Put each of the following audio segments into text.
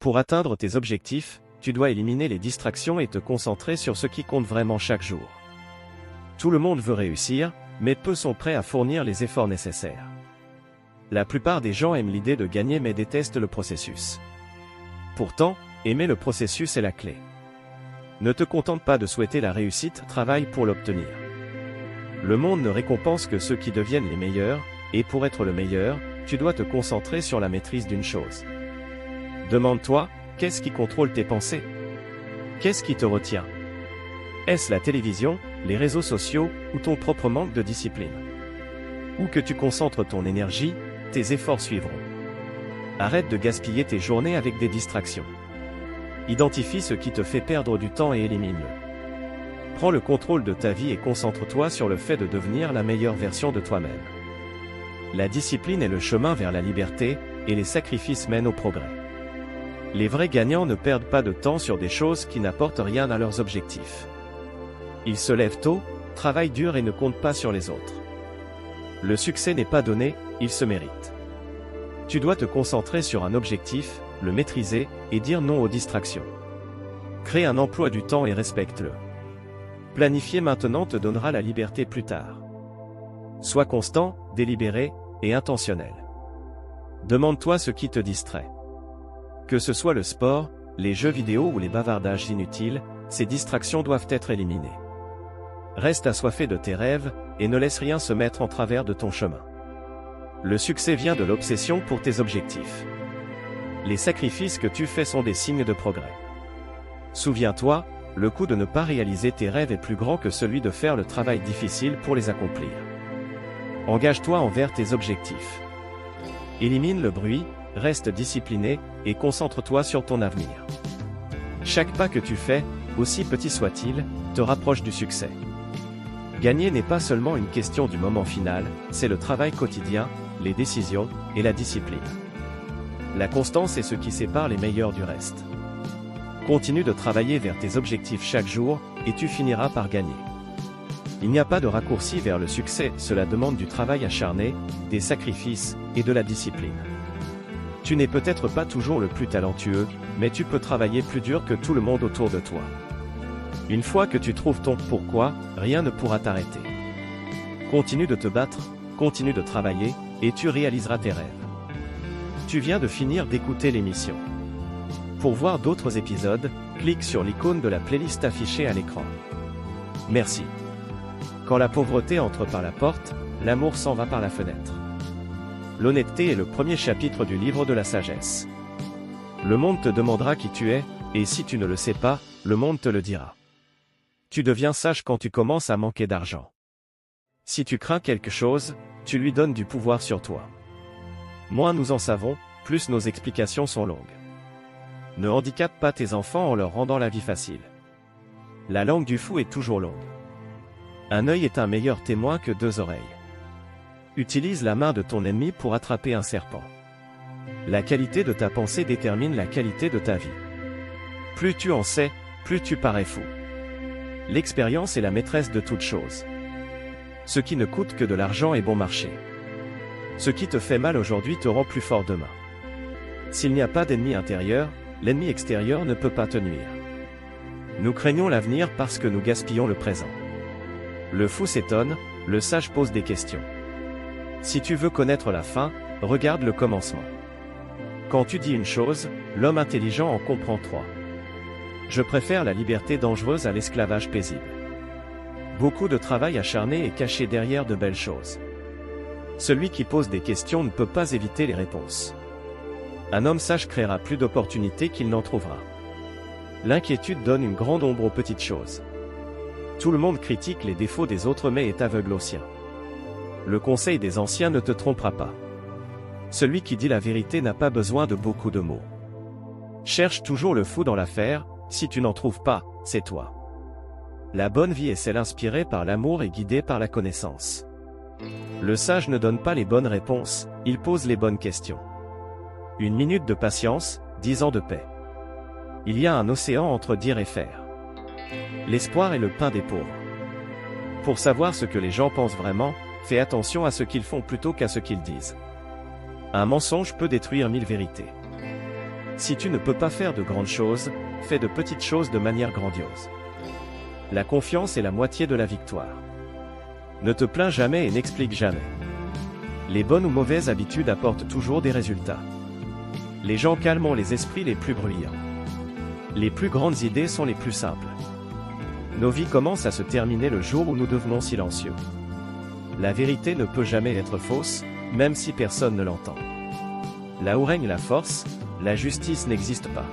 Pour atteindre tes objectifs, tu dois éliminer les distractions et te concentrer sur ce qui compte vraiment chaque jour. Tout le monde veut réussir, mais peu sont prêts à fournir les efforts nécessaires. La plupart des gens aiment l'idée de gagner mais détestent le processus. Pourtant, aimer le processus est la clé. Ne te contente pas de souhaiter la réussite, travaille pour l'obtenir. Le monde ne récompense que ceux qui deviennent les meilleurs, et pour être le meilleur, tu dois te concentrer sur la maîtrise d'une chose. Demande-toi, qu'est-ce qui contrôle tes pensées? Qu'est-ce qui te retient? Est-ce la télévision, les réseaux sociaux, ou ton propre manque de discipline? Où que tu concentres ton énergie, tes efforts suivront. Arrête de gaspiller tes journées avec des distractions. Identifie ce qui te fait perdre du temps et élimine-le. Prends le contrôle de ta vie et concentre-toi sur le fait de devenir la meilleure version de toi-même. La discipline est le chemin vers la liberté, et les sacrifices mènent au progrès. Les vrais gagnants ne perdent pas de temps sur des choses qui n'apportent rien à leurs objectifs. Ils se lèvent tôt, travaillent dur et ne comptent pas sur les autres. Le succès n'est pas donné, il se mérite. Tu dois te concentrer sur un objectif, le maîtriser, et dire non aux distractions. Crée un emploi du temps et respecte-le. Planifier maintenant te donnera la liberté plus tard. Sois constant, délibéré, et intentionnel. Demande-toi ce qui te distrait. Que ce soit le sport, les jeux vidéo ou les bavardages inutiles, ces distractions doivent être éliminées. Reste assoiffé de tes rêves, et ne laisse rien se mettre en travers de ton chemin. Le succès vient de l'obsession pour tes objectifs. Les sacrifices que tu fais sont des signes de progrès. Souviens-toi, le coût de ne pas réaliser tes rêves est plus grand que celui de faire le travail difficile pour les accomplir. Engage-toi envers tes objectifs. Élimine le bruit, reste discipliné, et concentre-toi sur ton avenir. Chaque pas que tu fais, aussi petit soit-il, te rapproche du succès. Gagner n'est pas seulement une question du moment final, c'est le travail quotidien, les décisions, et la discipline. La constance est ce qui sépare les meilleurs du reste. Continue de travailler vers tes objectifs chaque jour, et tu finiras par gagner. Il n'y a pas de raccourci vers le succès, cela demande du travail acharné, des sacrifices, et de la discipline. Tu n'es peut-être pas toujours le plus talentueux, mais tu peux travailler plus dur que tout le monde autour de toi. Une fois que tu trouves ton pourquoi, rien ne pourra t'arrêter. Continue de te battre, continue de travailler, et tu réaliseras tes rêves. Tu viens de finir d'écouter l'émission. Pour voir d'autres épisodes, clique sur l'icône de la playlist affichée à l'écran. Merci. Quand la pauvreté entre par la porte, l'amour s'en va par la fenêtre. L'honnêteté est le premier chapitre du livre de la sagesse. Le monde te demandera qui tu es, et si tu ne le sais pas, le monde te le dira. Tu deviens sage quand tu commences à manquer d'argent. Si tu crains quelque chose, tu lui donnes du pouvoir sur toi. Moins nous en savons, plus nos explications sont longues. Ne handicape pas tes enfants en leur rendant la vie facile. La langue du fou est toujours longue. Un œil est un meilleur témoin que deux oreilles. Utilise la main de ton ennemi pour attraper un serpent. La qualité de ta pensée détermine la qualité de ta vie. Plus tu en sais, plus tu parais fou. L'expérience est la maîtresse de toute chose. Ce qui ne coûte que de l'argent est bon marché. Ce qui te fait mal aujourd'hui te rend plus fort demain. S'il n'y a pas d'ennemi intérieur, l'ennemi extérieur ne peut pas te nuire. Nous craignons l'avenir parce que nous gaspillons le présent. Le fou s'étonne, le sage pose des questions. Si tu veux connaître la fin, regarde le commencement. Quand tu dis une chose, l'homme intelligent en comprend trois. Je préfère la liberté dangereuse à l'esclavage paisible. Beaucoup de travail acharné est caché derrière de belles choses. Celui qui pose des questions ne peut pas éviter les réponses. Un homme sage créera plus d'opportunités qu'il n'en trouvera. L'inquiétude donne une grande ombre aux petites choses. Tout le monde critique les défauts des autres mais est aveugle aux siens. Le conseil des anciens ne te trompera pas. Celui qui dit la vérité n'a pas besoin de beaucoup de mots. Cherche toujours le fou dans l'affaire, si tu n'en trouves pas, c'est toi. La bonne vie est celle inspirée par l'amour et guidée par la connaissance. Le sage ne donne pas les bonnes réponses, il pose les bonnes questions. 1 minute de patience, 10 ans de paix. Il y a un océan entre dire et faire. L'espoir est le pain des pauvres. Pour savoir ce que les gens pensent vraiment, fais attention à ce qu'ils font plutôt qu'à ce qu'ils disent. Un mensonge peut détruire 1000 vérités. Si tu ne peux pas faire de grandes choses, fais de petites choses de manière grandiose. La confiance est la moitié de la victoire. Ne te plains jamais et n'explique jamais. Les bonnes ou mauvaises habitudes apportent toujours des résultats. Les gens calmes ont les esprits les plus bruyants. Les plus grandes idées sont les plus simples. Nos vies commencent à se terminer le jour où nous devenons silencieux. La vérité ne peut jamais être fausse, même si personne ne l'entend. Là où règne la force, la justice n'existe pas.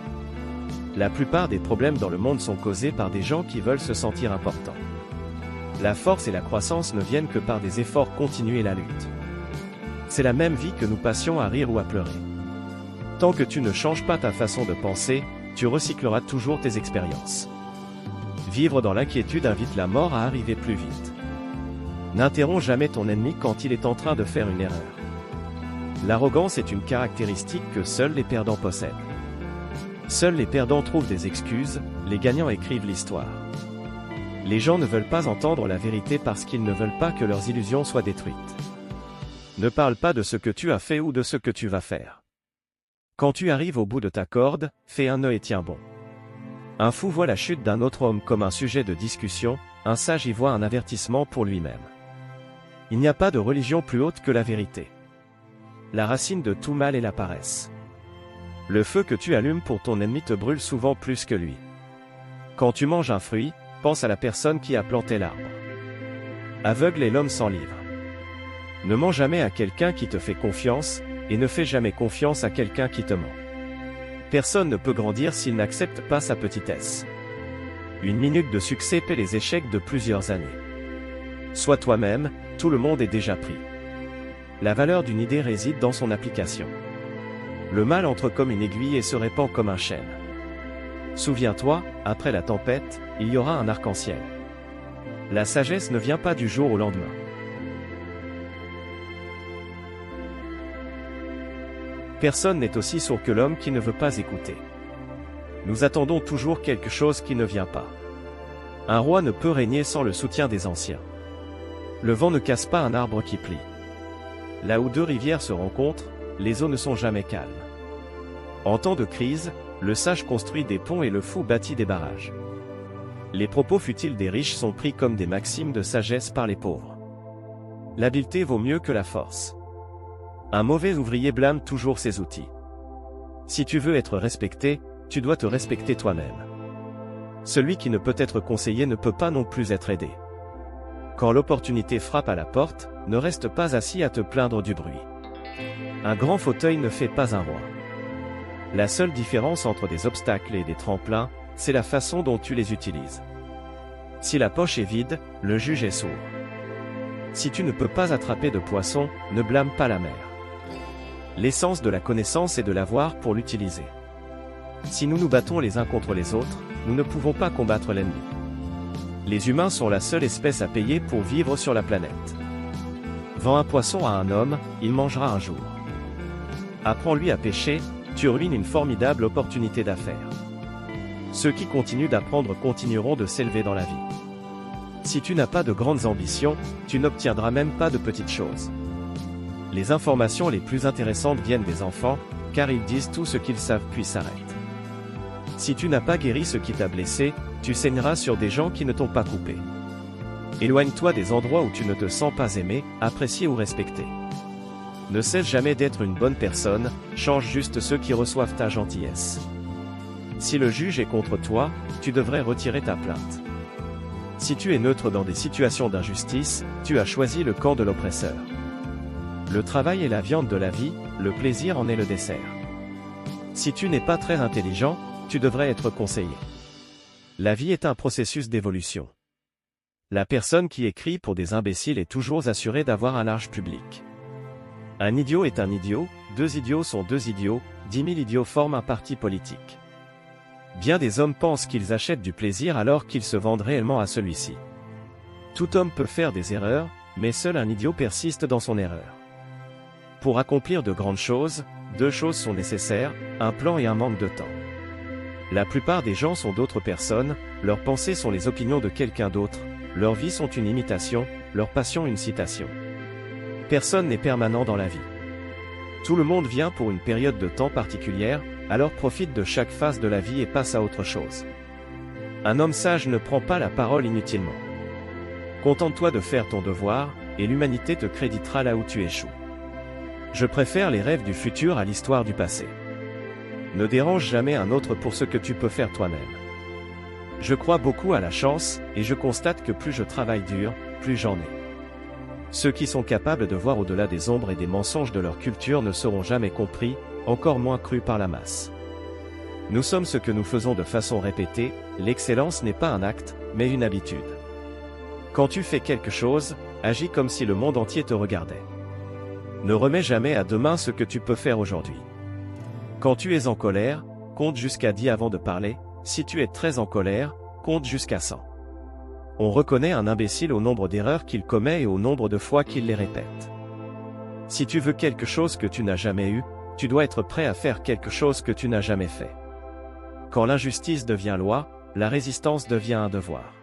La plupart des problèmes dans le monde sont causés par des gens qui veulent se sentir importants. La force et la croissance ne viennent que par des efforts continus et la lutte. C'est la même vie que nous passions à rire ou à pleurer. Tant que tu ne changes pas ta façon de penser, tu recycleras toujours tes expériences. Vivre dans l'inquiétude invite la mort à arriver plus vite. N'interromps jamais ton ennemi quand il est en train de faire une erreur. L'arrogance est une caractéristique que seuls les perdants possèdent. Seuls les perdants trouvent des excuses, les gagnants écrivent l'histoire. Les gens ne veulent pas entendre la vérité parce qu'ils ne veulent pas que leurs illusions soient détruites. Ne parle pas de ce que tu as fait ou de ce que tu vas faire. Quand tu arrives au bout de ta corde, fais un nœud et tiens bon. Un fou voit la chute d'un autre homme comme un sujet de discussion, un sage y voit un avertissement pour lui-même. Il n'y a pas de religion plus haute que la vérité. La racine de tout mal est la paresse. Le feu que tu allumes pour ton ennemi te brûle souvent plus que lui. Quand tu manges un fruit, pense à la personne qui a planté l'arbre. Aveugle est l'homme sans livre. Ne mens jamais à quelqu'un qui te fait confiance, et ne fais jamais confiance à quelqu'un qui te ment. Personne ne peut grandir s'il n'accepte pas sa petitesse. Une minute de succès paie les échecs de plusieurs années. Sois toi-même, tout le monde est déjà pris. La valeur d'une idée réside dans son application. Le mal entre comme une aiguille et se répand comme un chêne. Souviens-toi, après la tempête, il y aura un arc-en-ciel. La sagesse ne vient pas du jour au lendemain. Personne n'est aussi sourd que l'homme qui ne veut pas écouter. Nous attendons toujours quelque chose qui ne vient pas. Un roi ne peut régner sans le soutien des anciens. Le vent ne casse pas un arbre qui plie. Là où deux rivières se rencontrent, les eaux ne sont jamais calmes. En temps de crise, le sage construit des ponts et le fou bâtit des barrages. Les propos futiles des riches sont pris comme des maximes de sagesse par les pauvres. L'habileté vaut mieux que la force. Un mauvais ouvrier blâme toujours ses outils. Si tu veux être respecté, tu dois te respecter toi-même. Celui qui ne peut être conseillé ne peut pas non plus être aidé. Quand l'opportunité frappe à la porte, ne reste pas assis à te plaindre du bruit. Un grand fauteuil ne fait pas un roi. La seule différence entre des obstacles et des tremplins, c'est la façon dont tu les utilises. Si la poche est vide, le juge est sourd. Si tu ne peux pas attraper de poisson, ne blâme pas la mer. L'essence de la connaissance est de l'avoir pour l'utiliser. Si nous nous battons les uns contre les autres, nous ne pouvons pas combattre l'ennemi. Les humains sont la seule espèce à payer pour vivre sur la planète. Vends un poisson à un homme, il mangera un jour. Apprends-lui à pêcher, tu ruines une formidable opportunité d'affaires. Ceux qui continuent d'apprendre continueront de s'élever dans la vie. Si tu n'as pas de grandes ambitions, tu n'obtiendras même pas de petites choses. Les informations les plus intéressantes viennent des enfants, car ils disent tout ce qu'ils savent puis s'arrêtent. Si tu n'as pas guéri ce qui t'a blessé, tu saigneras sur des gens qui ne t'ont pas coupé. Éloigne-toi des endroits où tu ne te sens pas aimé, apprécié ou respecté. Ne cesse jamais d'être une bonne personne, change juste ceux qui reçoivent ta gentillesse. Si le juge est contre toi, tu devrais retirer ta plainte. Si tu es neutre dans des situations d'injustice, tu as choisi le camp de l'oppresseur. Le travail est la viande de la vie, le plaisir en est le dessert. Si tu n'es pas très intelligent, tu devrais être conseillé. La vie est un processus d'évolution. La personne qui écrit pour des imbéciles est toujours assurée d'avoir un large public. Un idiot est un idiot, deux idiots sont deux idiots, 10 000 idiots forment un parti politique. Bien des hommes pensent qu'ils achètent du plaisir alors qu'ils se vendent réellement à celui-ci. Tout homme peut faire des erreurs, mais seul un idiot persiste dans son erreur. Pour accomplir de grandes choses, deux choses sont nécessaires, un plan et un manque de temps. La plupart des gens sont d'autres personnes, leurs pensées sont les opinions de quelqu'un d'autre, leurs vies sont une imitation, leur passion une citation. Personne n'est permanent dans la vie. Tout le monde vient pour une période de temps particulière, Alors profite de chaque phase de la vie et passe à autre chose. Un homme sage ne prend pas la parole inutilement. Contente-toi de faire ton devoir, et l'humanité te créditera là où tu échoues. Je préfère les rêves du futur à l'histoire du passé. Ne dérange jamais un autre pour ce que tu peux faire toi-même. Je crois beaucoup à la chance, et je constate que plus je travaille dur, plus j'en ai. Ceux qui sont capables de voir au-delà des ombres et des mensonges de leur culture ne seront jamais compris, encore moins crus par la masse. Nous sommes ce que nous faisons de façon répétée, l'excellence n'est pas un acte, mais une habitude. Quand tu fais quelque chose, agis comme si le monde entier te regardait. Ne remets jamais à demain ce que tu peux faire aujourd'hui. Quand tu es en colère, compte jusqu'à 10 avant de parler, si tu es très en colère, compte jusqu'à 100. On reconnaît un imbécile au nombre d'erreurs qu'il commet et au nombre de fois qu'il les répète. Si tu veux quelque chose que tu n'as jamais eu, tu dois être prêt à faire quelque chose que tu n'as jamais fait. Quand l'injustice devient loi, la résistance devient un devoir.